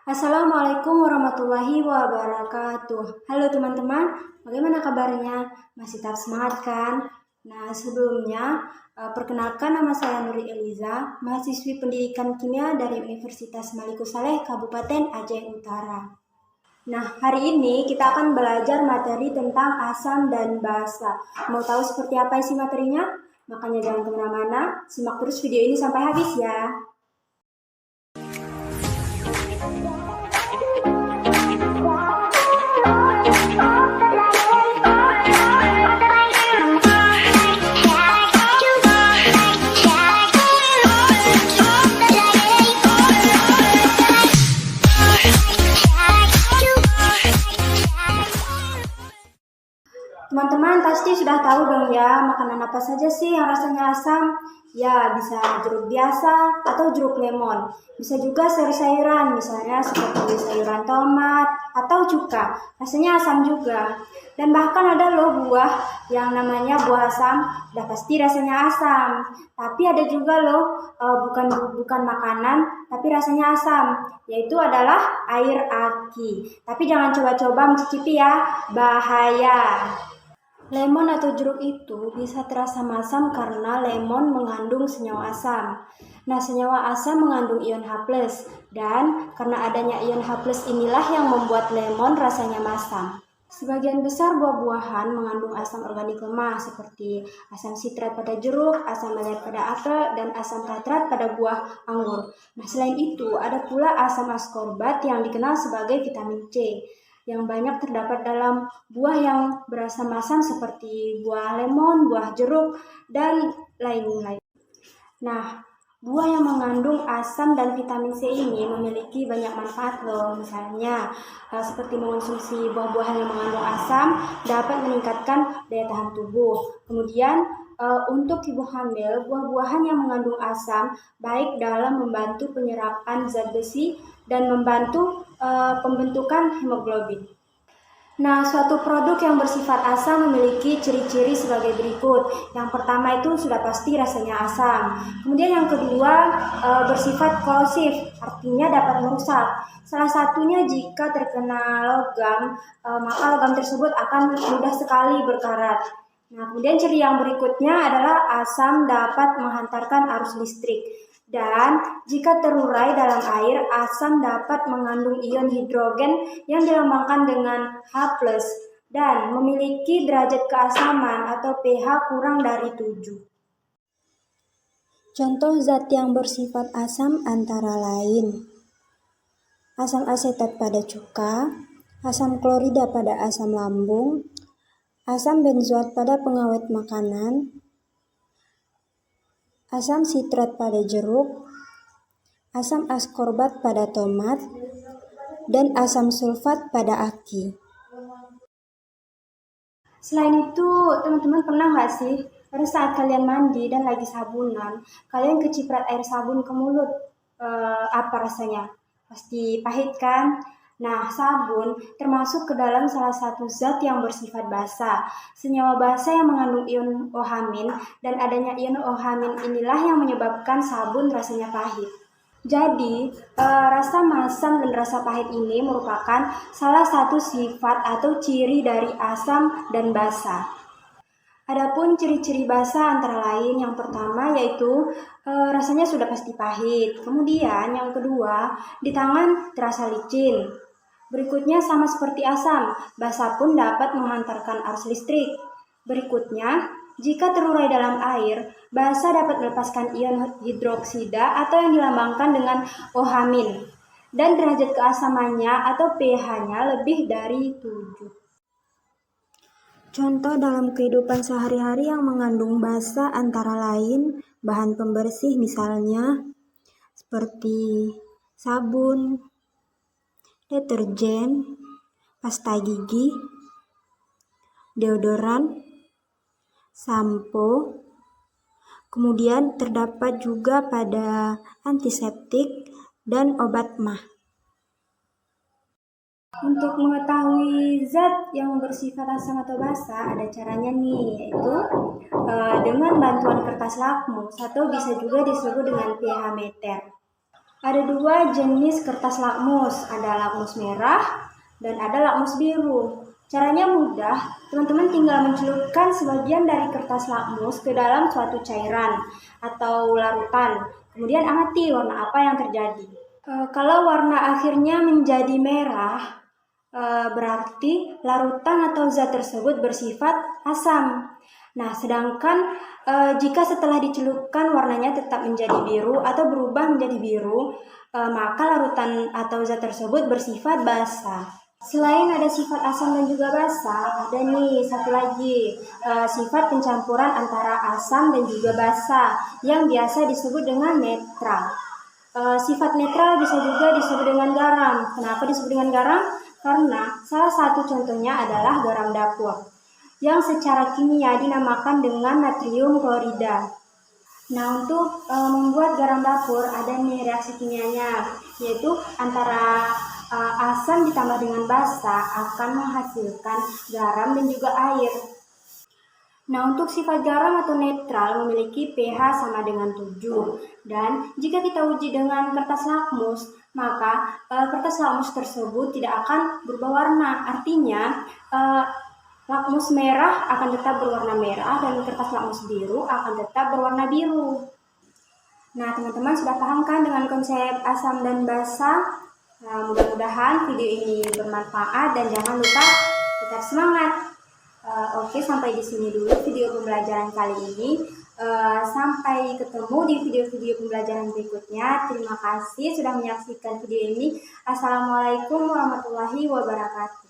Assalamualaikum warahmatullahi wabarakatuh. Halo teman-teman, bagaimana kabarnya? Masih tetap semangat kan? Nah, sebelumnya perkenalkan, nama saya Nuri Eliza, mahasiswi pendidikan kimia dari Universitas Maliku Saleh, Kabupaten Aceh Utara. Nah, hari ini kita akan belajar materi tentang asam dan basa. Mau tahu seperti apa isi materinya? Makanya jangan kemana-mana, simak terus video ini sampai habis ya. Teman-teman pasti sudah tahu dong ya, makanan apa saja sih yang rasanya asam? Ya, bisa jeruk biasa atau jeruk lemon. Bisa juga sayur-sayuran, misalnya seperti sayuran tomat atau cuka. Rasanya asam juga. Dan bahkan ada loh buah yang namanya buah asam, udah pasti rasanya asam. Tapi ada juga loh bukan makanan, tapi rasanya asam, yaitu adalah air aki. Tapi jangan coba-coba mencicipi ya, bahaya. Lemon atau jeruk itu bisa terasa masam karena lemon mengandung senyawa asam. Nah, senyawa asam mengandung ion H+, dan karena adanya ion H+ inilah yang membuat lemon rasanya masam. Sebagian besar buah-buahan mengandung asam organik lemah seperti asam sitrat pada jeruk, asam malat pada apel, dan asam tartrat pada buah anggur. Nah, selain itu ada pula asam askorbat yang dikenal sebagai vitamin C, yang banyak terdapat dalam buah yang berasam asam seperti buah lemon, buah jeruk, dan lain-lain. Nah, buah yang mengandung asam dan vitamin C ini memiliki banyak manfaat loh. Misalnya, seperti mengonsumsi buah-buahan yang mengandung asam dapat meningkatkan daya tahan tubuh. Kemudian, untuk ibu hamil, buah-buahan yang mengandung asam baik dalam membantu penyerapan zat besi dan membantu pembentukan hemoglobin. Nah, suatu produk yang bersifat asam memiliki ciri-ciri sebagai berikut. Yang pertama itu sudah pasti rasanya asam. Kemudian yang kedua bersifat korosif, artinya dapat merusak. Salah satunya jika terkena logam, maka logam tersebut akan mudah sekali berkarat. Nah, kemudian ciri yang berikutnya adalah asam dapat menghantarkan arus listrik. Dan jika terurai dalam air, asam dapat mengandung ion hidrogen yang dilambangkan dengan H+, dan memiliki derajat keasaman atau pH kurang dari 7. Contoh zat yang bersifat asam antara lain asam asetat pada cuka, asam klorida pada asam lambung, asam benzoat pada pengawet makanan, asam sitrat pada jeruk, asam askorbat pada tomat, dan asam sulfat pada aki. Selain itu, teman-teman pernah nggak sih pada saat kalian mandi dan lagi sabunan, kalian keciprat air sabun ke mulut? Apa rasanya? Pasti pahit kan? Nah, sabun termasuk ke dalam salah satu zat yang bersifat basa. Senyawa basa yang mengandung ion OH- dan adanya ion OH- inilah yang menyebabkan sabun rasanya pahit. Jadi, rasa masam dan rasa pahit ini merupakan salah satu sifat atau ciri dari asam dan basa. Adapun ciri-ciri basa antara lain, yang pertama yaitu rasanya sudah pasti pahit. Kemudian yang kedua, di tangan terasa licin. Berikutnya sama seperti asam, basa pun dapat menghantarkan arus listrik. Berikutnya, jika terurai dalam air, basa dapat melepaskan ion hidroksida atau yang dilambangkan dengan OH-, dan derajat keasamannya atau pH-nya lebih dari 7. Contoh dalam kehidupan sehari-hari yang mengandung basa antara lain bahan pembersih misalnya seperti sabun, deterjen, pasta gigi, deodoran, sampo, kemudian terdapat juga pada antiseptik dan obat mah. Untuk mengetahui zat yang bersifat asam atau basa, ada caranya nih, yaitu dengan bantuan kertas lakmus atau bisa juga disebut dengan pH meter. Ada dua jenis kertas lakmus, ada lakmus merah dan ada lakmus biru. Caranya mudah, teman-teman tinggal mencelupkan sebagian dari kertas lakmus ke dalam suatu cairan atau larutan. Kemudian amati warna apa yang terjadi. Kalau warna akhirnya menjadi merah, berarti larutan atau zat tersebut bersifat asam. Nah, sedangkan jika setelah dicelupkan warnanya tetap menjadi biru atau berubah menjadi biru, maka larutan atau zat tersebut bersifat basa. Selain ada sifat asam dan juga basa, ada nih satu lagi sifat pencampuran antara asam dan juga basa yang biasa disebut dengan netral. Sifat netral bisa juga disebut dengan garam. Kenapa disebut dengan garam? Karena salah satu contohnya adalah garam dapur yang secara kimia dinamakan dengan natrium klorida. Nah, untuk membuat garam dapur ada nih reaksi kimianya, yaitu antara asam ditambah dengan basa akan menghasilkan garam dan juga air. Nah, untuk sifat garam atau netral memiliki pH sama dengan 7. Dan jika kita uji dengan kertas lakmus, maka kertas lakmus tersebut tidak akan berubah warna. Artinya, lakmus merah akan tetap berwarna merah dan kertas lakmus biru akan tetap berwarna biru. Nah, teman-teman sudah paham kan dengan konsep asam dan basa? Nah, mudah-mudahan video ini bermanfaat dan jangan lupa tetap semangat. Oke, sampai di sini dulu video pembelajaran kali ini. Sampai ketemu di video-video pembelajaran berikutnya. Terima kasih sudah menyaksikan video ini. Assalamualaikum warahmatullahi wabarakatuh.